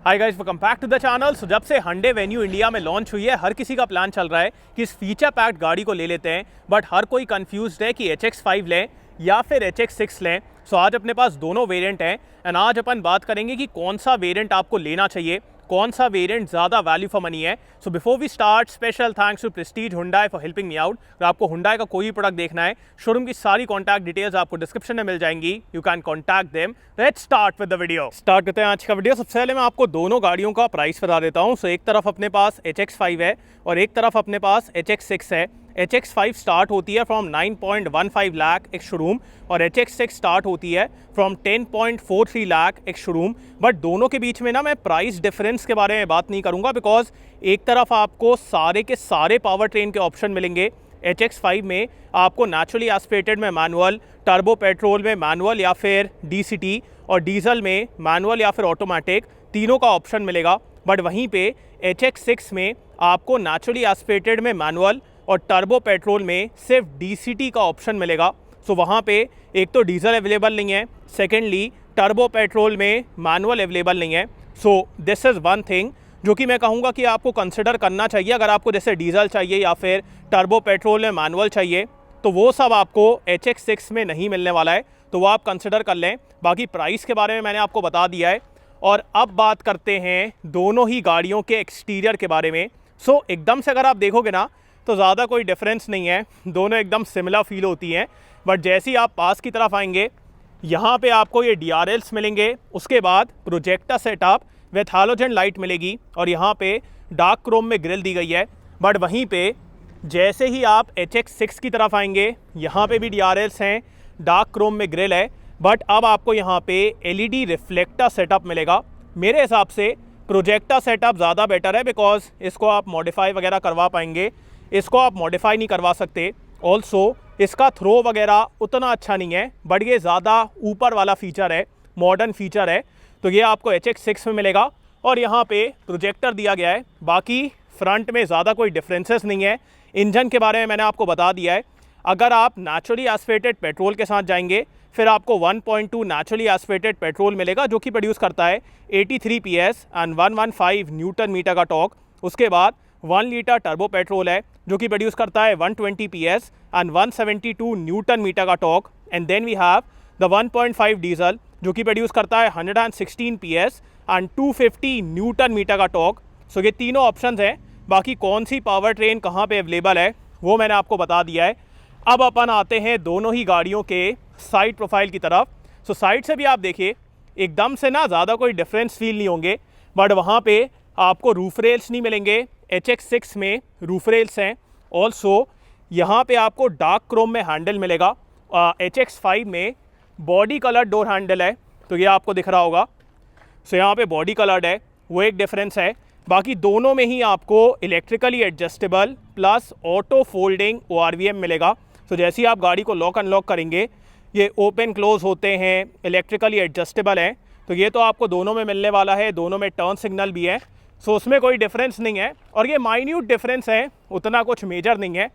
Hi guys, welcome back to the channel. So जब से Hyundai Venue India में launch हुई है, हर किसी का प्लान चल रहा है कि इस फीचर पैक्ड गाड़ी को ले लेते हैं, बट हर कोई कंफ्यूज्ड है कि HX5 लें या फिर HX6 लें। सो आज अपने पास दोनों वेरिएंट हैं एंड आज अपन बात करेंगे कि कौन सा वेरिएंट आपको लेना चाहिए, कौन सा वेरिएंट ज़्यादा वैल्यू फॉर मनी है। So before we start, special thanks to Prestige Hyundai for helping me out. अगर आपको हुंडई का कोई भी प्रोडक्ट देखना है, शोरूम की सारी कॉन्टैक्ट डिटेल्स आपको डिस्क्रिप्शन में मिल जाएंगी। You can contact them. Let's start with the video. Start करते हैं आज का वीडियो। सबसे पहले मैं आपको दोनों गाड़ियों का प्राइस बता देता हूँ। सो एक तरफ अपने पास HX5 है और एक तरफ अपने पास HX6 है। HX5 स्टार्ट होती है फ्रॉम 9.15 लाख एक शोरूम और HX6 स्टार्ट होती है फ्रॉम 10.43 लाख एक शोरूम। बट दोनों के बीच में ना मैं प्राइस डिफरेंस के बारे में बात नहीं करूंगा, बिकॉज एक तरफ आपको सारे के सारे पावर ट्रेन के ऑप्शन मिलेंगे। HX5 में आपको नेचुरली एस्पिरेटेड में मैनुअल, टर्बो पेट्रोल में मैनुअल या फिर DCT और डीजल में मैनुअल या फिर ऑटोमेटिक, तीनों का ऑप्शन मिलेगा। बट वहीं पे HX6 में आपको नेचुरली एस्पिरेटेड में मैनुअल और टर्बो पेट्रोल में सिर्फ DCT का ऑप्शन मिलेगा। सो वहाँ पे एक तो डीजल अवेलेबल नहीं है, सेकेंडली टर्बो पेट्रोल में मैनुअल अवेलेबल नहीं है। So this is one thing जो कि मैं कहूँगा कि आपको कंसिडर करना चाहिए। अगर आपको जैसे डीजल चाहिए या फिर टर्बो पेट्रोल में मैनुअल चाहिए, तो वो सब आपको HX6 में नहीं मिलने वाला है, तो वो आप कंसिडर कर लें। बाकी प्राइस के बारे में मैंने आपको बता दिया है। और अब बात करते हैं दोनों ही गाड़ियों के एक्सटीरियर के बारे में। सो एकदम से अगर आप देखोगे ना तो ज़्यादा कोई डिफरेंस नहीं है, दोनों एकदम सिमिलर फील होती हैं। बट जैसे ही आप पास की तरफ आएंगे, यहाँ पे आपको ये DRLs मिलेंगे, उसके बाद projector setup with halogen light मिलेगी और यहाँ पे डार्क क्रोम में ग्रिल दी गई है। बट वहीं पे जैसे ही आप HX6 की तरफ आएंगे, यहाँ पे भी DRLs हैं, डार्क क्रोम में ग्रिल है, बट अब आपको यहाँ पे LED रिफ्लेक्टर सेटअप मिलेगा। मेरे हिसाब से प्रोजेक्टर सेटअप ज़्यादा बेटर है, बिकॉज इसको आप मॉडिफाई वगैरह करवा पाएंगे, इसको आप मॉडिफाई नहीं करवा सकते। ऑल्सो इसका थ्रो वगैरह उतना अच्छा नहीं है, बट ये ज़्यादा ऊपर वाला फीचर है, मॉडर्न फीचर है, तो ये आपको HX6 में मिलेगा। और यहाँ पे प्रोजेक्टर दिया गया है। बाकी फ्रंट में ज़्यादा कोई डिफरेंसेस नहीं है। इंजन के बारे में मैंने आपको बता दिया है। अगर आप नेचुरली एस्पिरेटेड पेट्रोल के साथ जाएंगे, फिर आपको 1.2 नेचुरली एस्पिरेटेड पेट्रोल मिलेगा, जो कि प्रोड्यूस करता है 83 PS एंड 115 न्यूटन मीटर का टॉर्क। उसके बाद 1 लीटर टर्बो पेट्रोल है, जो कि प्रोड्यूस करता है 120 PS एंड 172 न्यूटन मीटर का torque. And then we have the 1.5 diesel, जो कि प्रोड्यूस करता है 116 PS एंड 250 न्यूटन मीटर का टॉर्क। सो ये तीनों ऑप्शंस हैं। बाकी कौन सी पावर ट्रेन कहाँ पे अवेलेबल है वो मैंने आपको बता दिया है। अब अपन आते हैं दोनों ही गाड़ियों के साइड प्रोफाइल की तरफ। सो साइड से भी आप देखिए, एकदम से ना ज़्यादा कोई डिफरेंस फील नहीं होंगे, बट वहाँ पे आपको रूफ रेल्स नहीं मिलेंगे। HX6 में रूफ रेल्स हैं। ऑल्सो यहाँ पे आपको डार्क क्रोम में हैंडल मिलेगा। HX5 में बॉडी कलर डोर हैंडल है, तो ये आपको दिख रहा होगा। सो यहाँ पे बॉडी कलर्ड है, वो एक डिफरेंस है। बाकी दोनों में ही आपको electrically adjustable plus auto folding ORVM मिलेगा। सो जैसे ही आप गाड़ी को लॉक अनलॉक करेंगे, ये ओपन क्लोज होते हैं, इलेक्ट्रिकली एडजस्टेबल हैं, तो ये तो आपको दोनों में मिलने वाला है। दोनों में टर्न सिग्नल भी है, सो उसमें कोई डिफरेंस नहीं है। और ये माइन्यूट डिफरेंस है, उतना कुछ मेजर नहीं है।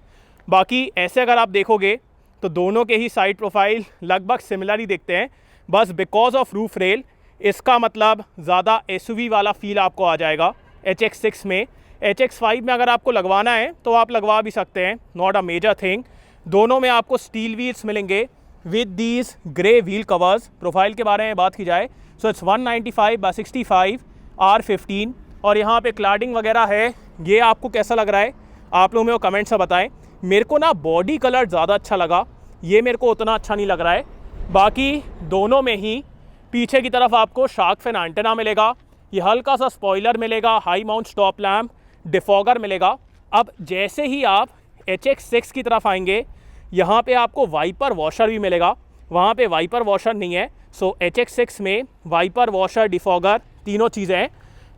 बाकी ऐसे अगर आप देखोगे तो दोनों के ही साइड प्रोफाइल लगभग सिमिलर ही दिखते हैं, बस बिकॉज ऑफ रूफ रेल इसका मतलब ज़्यादा SUV वाला फील आपको आ जाएगा HX6 में। HX5 में अगर आपको लगवाना है तो आप लगवा भी सकते हैं, नॉट अ मेजर थिंग। दोनों में आपको स्टील व्हील्स मिलेंगे with these grey wheel covers. Profile के बारे में बात की जाए, सो इट्स 195/65 R15। और यहाँ पे क्लैडिंग वगैरह है, ये आपको कैसा लग रहा है आप लोग मेरे को कमेंट से बताएं। मेरे को ना बॉडी कलर ज़्यादा अच्छा लगा, ये मेरे को उतना अच्छा नहीं लग रहा है। बाकी दोनों में ही पीछे की तरफ आपको शार्क फिन एंटेना मिलेगा, ये हल्का सा स्पॉइलर मिलेगा, high mount stop lamp, defogger मिलेगा। अब जैसे ही आप HX6 की तरफ आएंगे, यहाँ पे आपको वाइपर वॉशर भी मिलेगा, वहाँ पे वाइपर वॉशर नहीं है। सो HX6 में वाइपर वॉशर डिफॉगर तीनों चीज़ें हैं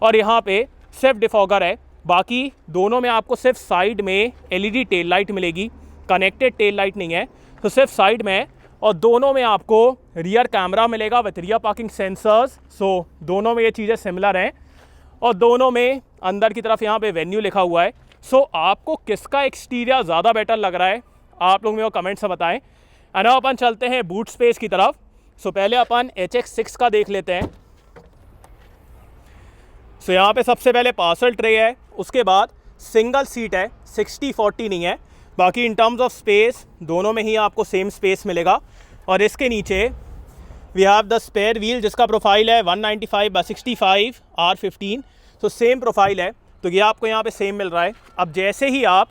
और यहाँ पे सिर्फ डिफॉगर है। बाकी दोनों में आपको सिर्फ साइड में LED टेल लाइट मिलेगी, कनेक्टेड टेल लाइट नहीं है, तो सिर्फ साइड में है। और दोनों में आपको रियर कैमरा मिलेगा विथ रियर पार्किंग सेंसर्स। सो दोनों में ये चीज़ें सिमिलर हैं और दोनों में अंदर की तरफ यहाँ पे वेन्यू लिखा हुआ है। सो आपको किसका एक्सटीरियर ज़्यादा बेटर लग रहा है आप लोग मेरे को कमेंट से बताएं। एंड अब अपन चलते हैं बूट स्पेस की तरफ। सो पहले अपन HX6 का देख लेते हैं। सो यहाँ पे सबसे पहले पार्सल ट्रे है, उसके बाद सिंगल सीट है, 60-40 नहीं है। बाकी इन टर्म्स ऑफ स्पेस दोनों में ही आपको सेम स्पेस मिलेगा। और इसके नीचे we have the spare wheel जिसका प्रोफाइल है 195/65 R15। सो सेम प्रोफाइल है, तो ये आपको यहाँ पे सेम मिल रहा है। अब जैसे ही आप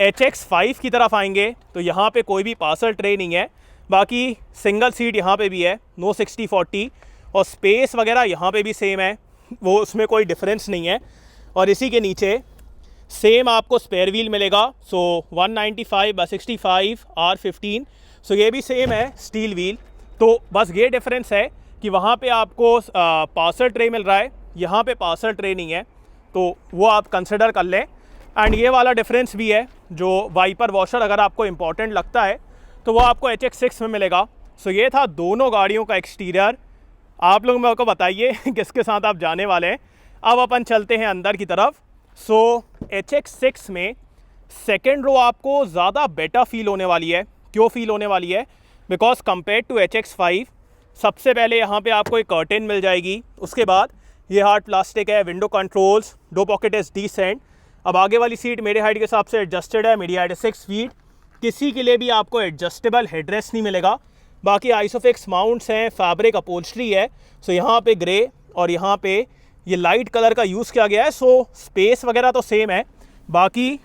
HX5 की तरफ आएंगे तो यहाँ पे कोई भी पार्सल ट्रे नहीं है, बाकी सिंगल सीट यहाँ पे भी है, नो 60-40, और स्पेस वगैरह यहाँ पे भी सेम है, वो उसमें कोई डिफरेंस नहीं है। और इसी के नीचे सेम आपको स्पेयर व्हील मिलेगा, सो 195/65 R15। सो ये भी सेम है स्टील व्हील। तो बस ये डिफरेंस है कि वहाँ पे आपको पार्सल ट्रे मिल रहा है, यहाँ पे पार्सल ट्रे नहीं है, तो वो आप कंसिडर कर लें। एंड ये वाला डिफरेंस भी है, जो वाइपर वॉशर अगर आपको इम्पॉर्टेंट लगता है तो वो आपको HX6 में मिलेगा। सो ये था दोनों गाड़ियों का एक्सटीरियर। आप लोग मेरे को बताइए किसके साथ आप जाने वाले हैं। अब अपन चलते हैं अंदर की तरफ। सो HX6 में सेकेंड रो आपको ज़्यादा बेटर फील होने वाली है। क्यों फील होने वाली है? बिकॉज कंपेयर टू HX5 सबसे पहले यहाँ पे आपको एक कर्टेन मिल जाएगी, उसके बाद ये हार्ड प्लास्टिक है, window controls, door pocket is decent. अब आगे वाली सीट मेरे हाइट के हिसाब से एडजस्टेड है, मेरी हाइट है 6 फीट। किसी के लिए भी आपको एडजस्टेबल हेडरेस्ट नहीं मिलेगा। बाकी आइसोफिक्स माउंट्स हैं, फैब्रिक अपहोल्स्ट्री है। सो यहाँ पे ग्रे और यहाँ पे ये लाइट कलर का यूज़ किया गया है। सो स्पेस वगैरह तो सेम है। बाकी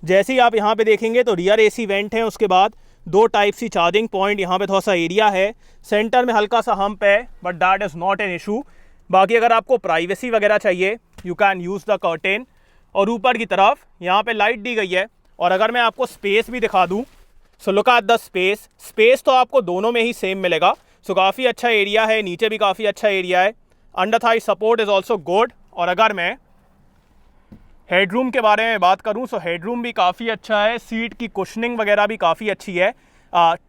जैसे ही आप यहाँ पे देखेंगे तो रियर AC वेंट है, उसके बाद 2 टाइप सी चार्जिंग पॉइंट, यहाँ पे थोड़ा सा एरिया है, सेंटर में हल्का सा हम्प है, but that is not an issue. बाकी अगर आपको प्राइवेसी वगैरह चाहिए you can use the curtain. और ऊपर की तरफ यहाँ पे लाइट दी गई है। और अगर मैं आपको स्पेस भी दिखा दूँ, so look at the space तो आपको दोनों में ही सेम मिलेगा। सो काफ़ी अच्छा एरिया है, नीचे भी काफ़ी अच्छा एरिया है। Under Thai support is also good. और अगर मैं हेडरूम के बारे में बात करूं, सो हेडरूम भी काफ़ी अच्छा है, सीट की कुशनिंग वगैरह भी काफ़ी अच्छी है।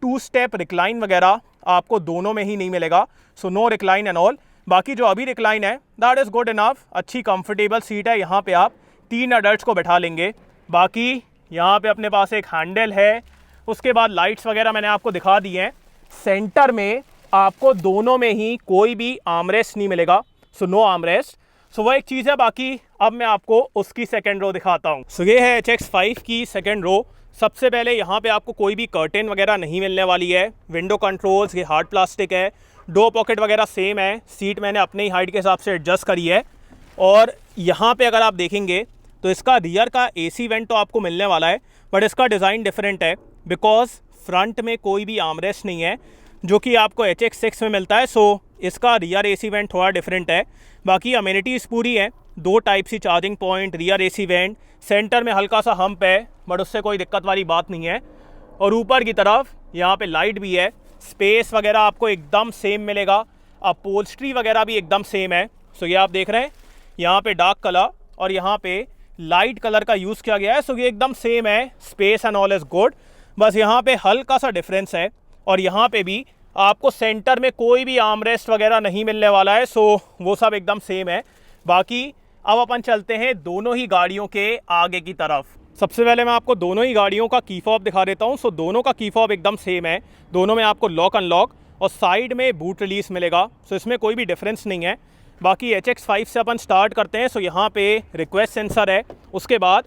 2 स्टेप रिक्लाइन वगैरह आपको दोनों में ही नहीं मिलेगा, so no recline and all. बाकी जो अभी रिक्लाइन है दैट इज़ गुड इनफ, अच्छी कंफर्टेबल सीट है, यहाँ पे आप 3 अडल्ट्स को बैठा लेंगे। बाकी यहाँ पे अपने पास एक हैंडल है, उसके बाद लाइट्स वगैरह मैंने आपको दिखा दी हैं। सेंटर में आपको दोनों में ही कोई भी आर्मरेस्ट नहीं मिलेगा, सो नो आर्मरेस्ट। सो वो एक चीज़ है। बाकी अब मैं आपको उसकी सेकेंड रो दिखाता हूँ। सो ये है HX5 की सेकेंड रो। सबसे पहले यहाँ पे आपको कोई भी कर्टेन वगैरह नहीं मिलने वाली है। विंडो कंट्रोल्स ये हार्ड प्लास्टिक है, डो पॉकेट वगैरह सेम है, सीट मैंने अपने ही हाइट के हिसाब से एडजस्ट करी है। और यहाँ पे अगर आप देखेंगे तो इसका रियर का AC वेंट तो आपको मिलने वाला है, बट इसका डिज़ाइन डिफरेंट है बिकॉज फ्रंट में कोई भी आर्मरेस्ट नहीं है जो कि आपको HX6 में मिलता है। सो इसका रियर AC वेंट थोड़ा डिफरेंट है। बाकी अमेनिटीज़ पूरी है, 2 type C charging point, rear AC vent, centre में हल्का सा हम्प है, बट उससे कोई दिक्कत वाली बात नहीं है। और ऊपर की तरफ यहाँ पे लाइट भी है, स्पेस वगैरह आपको एकदम सेम मिलेगा, अपहोल्स्ट्री वगैरह भी एकदम सेम है। सो ये आप देख रहे हैं यहाँ पे डार्क कलर और यहाँ पे लाइट कलर का यूज़ किया गया है। सो ये एकदम सेम है, space and all is good. बस यहाँ पे हल्का सा डिफरेंस है और यहाँ पे भी आपको सेंटर में कोई भी आर्मरेस्ट वगैरह नहीं मिलने वाला है। सो वो सब एकदम सेम है। बाकी अब अपन चलते हैं दोनों ही गाड़ियों के आगे की तरफ। सबसे पहले मैं आपको दोनों ही गाड़ियों का की फॉब दिखा देता हूँ। सो दोनों का की फॉब एकदम सेम है, दोनों में आपको लॉक अनलॉक और साइड में बूट रिलीज मिलेगा। सो इसमें कोई भी डिफरेंस नहीं है। बाकी HX5 से अपन स्टार्ट करते हैं। सो यहाँ पे रिक्वेस्ट सेंसर है, उसके बाद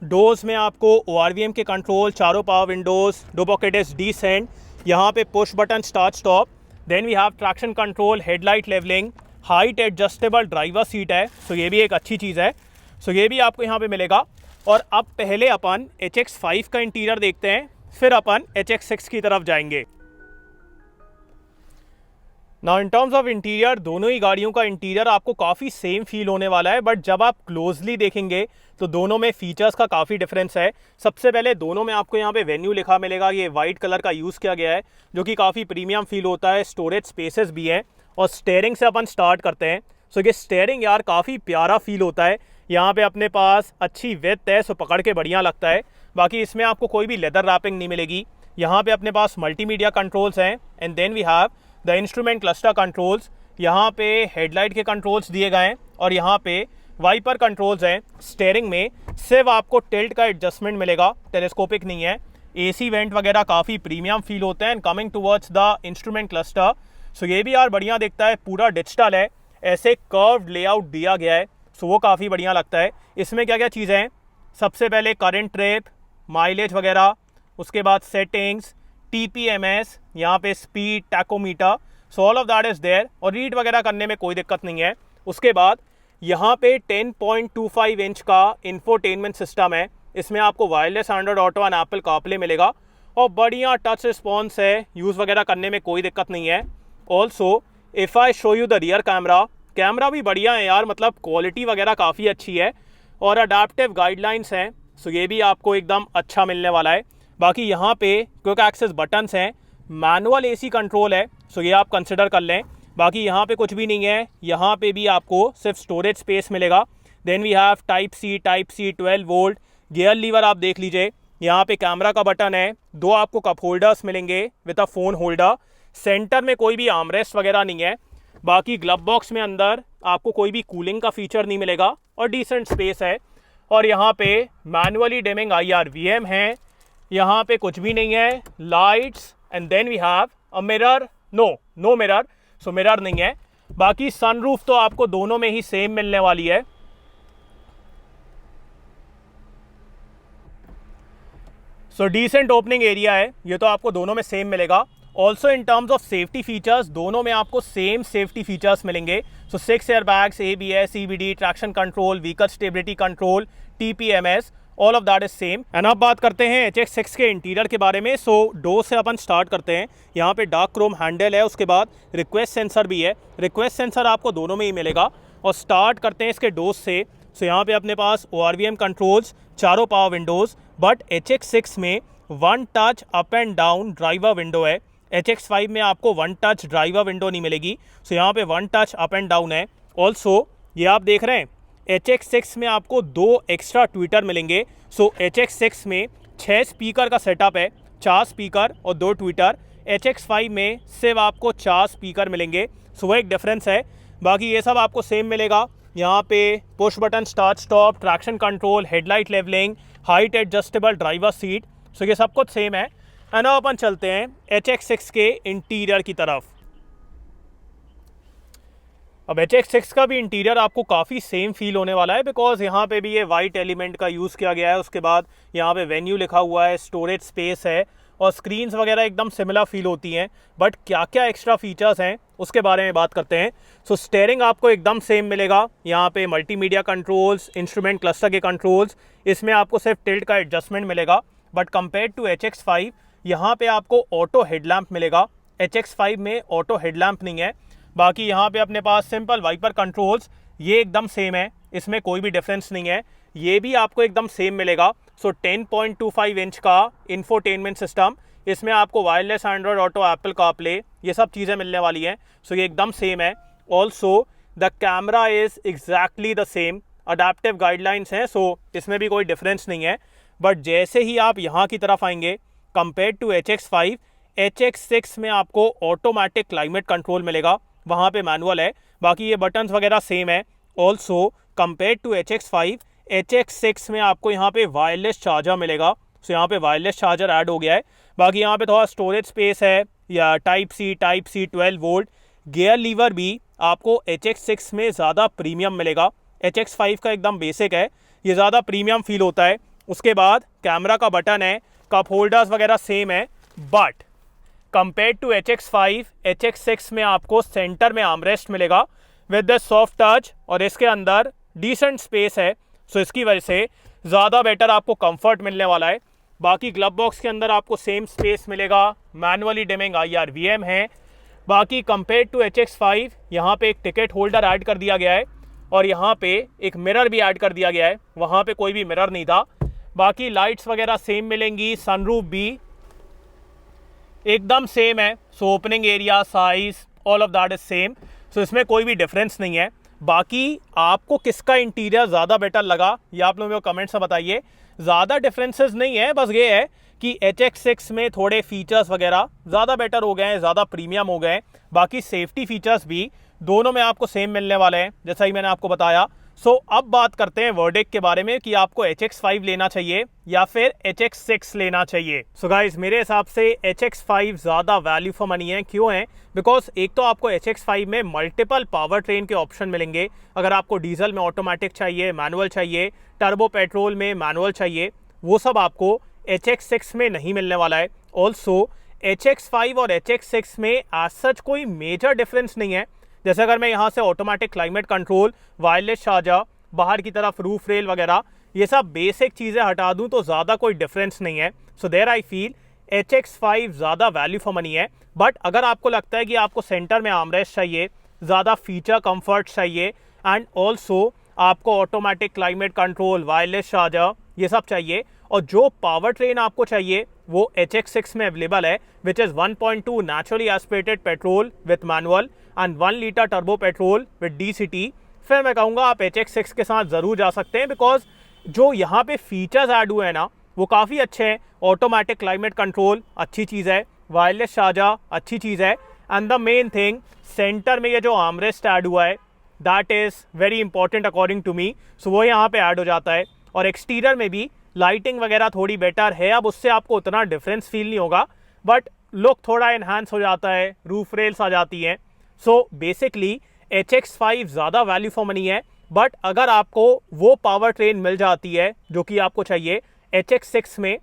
डोर्स में आपको ORVM के कंट्रोल, चारों power windows, door pocket is decent, यहाँ पे push button start stop, then we have traction control, headlight levelling, height adjustable driver seat है। सो ये भी एक अच्छी चीज़ है। सो ये भी आपको यहाँ पे मिलेगा। और अब पहले अपन HX5 का इंटीरियर देखते हैं, फिर अपन HX6 की तरफ जाएंगे। Now in terms of interior दोनों ही गाड़ियों का इंटीरियर आपको काफ़ी सेम फील होने वाला है, बट जब आप क्लोजली देखेंगे तो दोनों में फीचर्स का काफ़ी डिफरेंस है। सबसे पहले दोनों में आपको यहाँ पे वेन्यू लिखा मिलेगा, ये वाइट कलर का यूज़ किया गया है जो कि काफ़ी प्रीमियम फील होता है। स्टोरेज स्पेसेस भी हैं। और स्टेयरिंग से अपन स्टार्ट करते हैं। सो ये स्टेयरिंग यार काफ़ी प्यारा फील होता है। यहाँ पे अपने पास अच्छी विड्थ है, सो पकड़ के बढ़िया लगता है। बाकी इसमें आपको कोई भी लेदर रैपिंग नहीं मिलेगी। यहाँ पे अपने पास मल्टीमीडिया कंट्रोल्स हैं and then we have the instrument cluster controls. यहाँ पे हेडलाइट के कंट्रोल्स दिए गए हैं और यहाँ पे वाइपर कंट्रोल्स हैं। स्टेयरिंग में सिर्फ आपको टिल्ट का एडजस्टमेंट मिलेगा, टेलीस्कोपिक नहीं है। AC वेंट वगैरह काफ़ी प्रीमियम फील होते हैं। And coming towards the instrument cluster, so ये भी यार बढ़िया दिखता है, पूरा डिजिटल है ऐसे कर्व्ड लेआउट दिया गया है, सो वो काफ़ी बढ़िया लगता है। इसमें क्या क्या चीज़ें हैं, सबसे पहले करंट ट्रिप, माइलेज वगैरह, उसके बाद सेटिंग्स, TPMS, यहाँ पे speed, tachometer, so all of that is there, और रीड वगैरह करने में कोई दिक्कत नहीं है। उसके बाद यहाँ पे 10.25 इंच का इंफोटेनमेंट सिस्टम है, इसमें आपको wireless Android auto and Apple CarPlay मिलेगा और बढ़िया टच रिस्पॉन्स है, यूज़ वगैरह करने में कोई दिक्कत नहीं है। Also if I show you the rear camera भी बढ़िया है यार, मतलब क्वालिटी वगैरह काफ़ी अच्छी है और अडेप्टिव गाइडलाइंस हैं, सो ये भी आपको एकदम अच्छा मिलने वाला है। बाकी यहाँ पे क्विक एक्सेस बटन्स हैं, मैनुअल AC कंट्रोल है, सो ये आप कंसिडर कर लें। बाकी यहाँ पे कुछ भी नहीं है, यहाँ पे भी आपको सिर्फ स्टोरेज स्पेस मिलेगा। Then we have type C 12 volt, gear lever आप देख लीजिए, यहाँ पे कैमरा का बटन है, 2 आपको कप होल्डर्स मिलेंगे with a phone holder, centre में कोई भी आर्मरेस्ट वगैरह नहीं है। बाकी ग्लव बॉक्स में अंदर आपको कोई भी कूलिंग का फीचर नहीं मिलेगा और डिसेंट स्पेस है। और यहाँ पे मैनुअली डिमिंग IR/VM है, यहाँ पे कुछ भी नहीं है, lights, and then we have a mirror, no mirror, so mirror नहीं है। बाकी सनरूफ तो आपको दोनों में ही सेम मिलने वाली है। सो डिसेंट ओपनिंग एरिया है, ये तो आपको दोनों में सेम मिलेगा। Also in terms of safety features दोनों में आपको सेम सेफ्टी फीचर्स मिलेंगे। सो 6 airbags, ABS, CBD, traction control, vehicle stability control, TPMS, all of that is same. And अब बात करते हैं HX6 के इंटीरियर के बारे में। सो डोर से अपन स्टार्ट करते हैं। यहाँ पे डार्क क्रोम हैंडल है, उसके बाद रिक्वेस्ट सेंसर भी है, रिक्वेस्ट सेंसर आपको दोनों में ही मिलेगा। और स्टार्ट करते हैं इसके डोर्स से। सो यहाँ पे अपने पास ORVM कंट्रोल्स, चारों पावर विंडोज़, बट HX6 में 1 touch up and down driver window है। HX5 में आपको 1 टच ड्राइवर विंडो नहीं मिलेगी, सो यहाँ पे 1 टच अप एंड डाउन है। ऑल्सो ये आप देख रहे हैं, HX6 में आपको 2 एक्स्ट्रा ट्विटर मिलेंगे। सो HX6 में 6 स्पीकर का सेटअप है, 4 स्पीकर और 2 ट्विटर। HX5 में सिर्फ आपको 4 स्पीकर मिलेंगे, सो वो एक डिफरेंस है। बाकी ये सब आपको सेम मिलेगा। यहाँ पे push button start stop, traction control, headlight levelling, height adjustable driver seat, so ये सब कुछ सेम है। एंड अपन चलते हैं HX6 के इंटीरियर की तरफ। अब HX6 का भी इंटीरियर आपको काफ़ी सेम फील होने वाला है, बिकॉज यहाँ पे भी ये वाइट एलिमेंट का यूज़ किया गया है। उसके बाद यहाँ पे वेन्यू लिखा हुआ है, स्टोरेज स्पेस है और स्क्रीन्स वगैरह एकदम सिमिलर फील होती हैं। बट क्या क्या एक्स्ट्रा फीचर्स हैं उसके बारे में बात करते हैं। सो स्टेयरिंग आपको एकदम सेम मिलेगा। यहाँ पे मल्टीमीडिया कंट्रोल्स, इंस्ट्रूमेंट क्लस्टर के कंट्रोल्स, इसमें आपको सिर्फ टिल्ट का एडजस्टमेंट मिलेगा। बट कंपेयर टू HX5 यहाँ पे आपको ऑटो हेडलैम्प मिलेगा, HX5 में ऑटो हेडलैम्प नहीं है। बाकी यहाँ पे अपने पास सिंपल वाइपर कंट्रोल्स, ये एकदम सेम है, इसमें कोई भी डिफरेंस नहीं है, ये भी आपको एकदम सेम मिलेगा। सो 10.25 इंच का इंफोटेनमेंट सिस्टम, इसमें आपको wireless Android auto, Apple CarPlay, ये सब चीज़ें मिलने वाली हैं। सो ये एकदम सेम है। Also the camera is exactly the same, adaptive guidelines हैं, सो इसमें भी कोई डिफरेंस नहीं है। बट जैसे ही आप यहाँ की तरफ आएंगे, कंपेयर टू HX5, HX6 में आपको ऑटोमेटिक क्लाइमेट कंट्रोल मिलेगा, वहाँ पे मैनुअल है। बाकी ये बटन्स वगैरह सेम है। Also compare to HX5, HX6 में आपको यहाँ पे वायरलेस चार्जर मिलेगा, सो यहाँ पे वायरलेस चार्जर ऐड हो गया है। बाकी यहाँ पे थोड़ा स्टोरेज स्पेस है, या type C 12 volt. Gear lever भी आपको HX6 में ज़्यादा प्रीमियम मिलेगा, HX5 का एकदम बेसिक है, ये ज़्यादा प्रीमियम फील होता है। उसके बाद कैमरा का बटन है, कप होल्डर्स वगैरह सेम है। But compare to HX5, HX6 में आपको सेंटर में आर्मरेस्ट मिलेगा विद द सॉफ्ट टच और इसके अंदर डिसेंट स्पेस है, सो इसकी वजह से ज़्यादा बेटर आपको कंफर्ट मिलने वाला है। बाकी ग्लव बॉक्स के अंदर आपको सेम स्पेस मिलेगा, मैनुअली डिमिंग IR/VM है। बाकी कंपेयर टू HX5 यहाँ पे एक टिकट होल्डर ऐड कर दिया गया है और यहाँ पे एक मिरर भी ऐड कर दिया गया है, वहाँ पे कोई भी मिरर नहीं था। बाकी लाइट्स वगैरह सेम मिलेंगी, सनरूफ भी एकदम सेम है। So opening area, size, all of that is same, so इसमें कोई भी डिफरेंस नहीं है। बाकी आपको किसका इंटीरियर ज़्यादा बेटर लगा ये आप लोग मेरे को कमेंट्स में बताइए। ज़्यादा डिफरेंसेस नहीं है, बस ये है कि HX6 में थोड़े फीचर्स वगैरह ज़्यादा बेटर हो गए हैं, ज़्यादा प्रीमियम हो गए हैं। बाकी सेफ्टी फीचर्स भी दोनों में आपको सेम मिलने वाले हैं, जैसा ही मैंने आपको बताया। सो अब बात करते हैं वर्डिक्ट के बारे में कि आपको HX5 लेना चाहिए या फिर HX6 लेना चाहिए। सो गाइस, मेरे हिसाब से HX5 ज़्यादा वैल्यू फॉर मनी है। क्यों है? बिकॉज एक तो आपको HX5 में मल्टीपल पावर ट्रेन के ऑप्शन मिलेंगे। अगर आपको डीजल में ऑटोमेटिक चाहिए, मैनुअल चाहिए, टर्बो पेट्रोल में मैनुअल चाहिए, वो सब आपको HX6 में नहीं मिलने वाला है। ऑल्सो HX5 और HX6 में एज सच कोई मेजर डिफरेंस नहीं है। जैसे अगर मैं यहाँ से automatic climate control, wireless charger, बाहर की तरफ रूफ रेल वगैरह ये सब बेसिक चीज़ें हटा दूँ तो ज़्यादा कोई डिफरेंस नहीं है। So there I feel HX5 ज़्यादा वैल्यू फॉर मनी है। बट अगर आपको लगता है कि आपको सेंटर में आर्मरेस्ट चाहिए, ज़्यादा फीचर कंफर्ट चाहिए एंड ऑल्सो आपको automatic climate control, wireless charger ये सब चाहिए और जो पावर ट्रेन आपको चाहिए वो HX6 में अवेलेबल है, which is 1.2 naturally aspirated petrol with manual and 1 litre turbo petrol with DCT। फिर मैं कहूँगा आप HX6 के साथ ज़रूर जा सकते हैं बिकॉज जो यहाँ पे फीचर्स ऐड हुए हैं ना वो काफ़ी अच्छे हैं। ऑटोमेटिक क्लाइमेट कंट्रोल अच्छी चीज़ है, वायरलेस चार्जर अच्छी चीज़ है and the main thing centre में ये जो आर्मरेस्ट ऐड हुआ है that is very important according to me. So वो यहाँ पे ऐड हो जाता है और एक्सटीरियर में भी लाइटिंग वगैरह थोड़ी बेटर है। अब उससे आपको उतना डिफरेंस फील नहीं होगा बट लुक थोड़ा इन्हांस हो जाता है, रूफ रेल्स आ जाती हैं। सो बेसिकली HX5 ज़्यादा वैल्यू फॉर मनी है। बट अगर आपको वो पावर ट्रेन मिल जाती है जो कि आपको चाहिए HX6 में,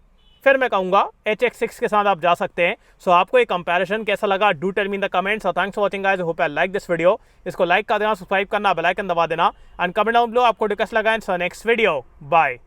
फिर मैं कहूँगा HX6 के साथ आप जा सकते हैं। सो आपको एक कंपैरिजन कैसा लगा, do tell me in the comments. और thanks for watching guys, hope you like this video. इसको लाइक कर देना, सब्सक्राइब करना, बेल आइकन दबा देना एंड कमेंट डाउन बिलो आपको कैसा लगा इन नेक्स्ट वीडियो। बाय।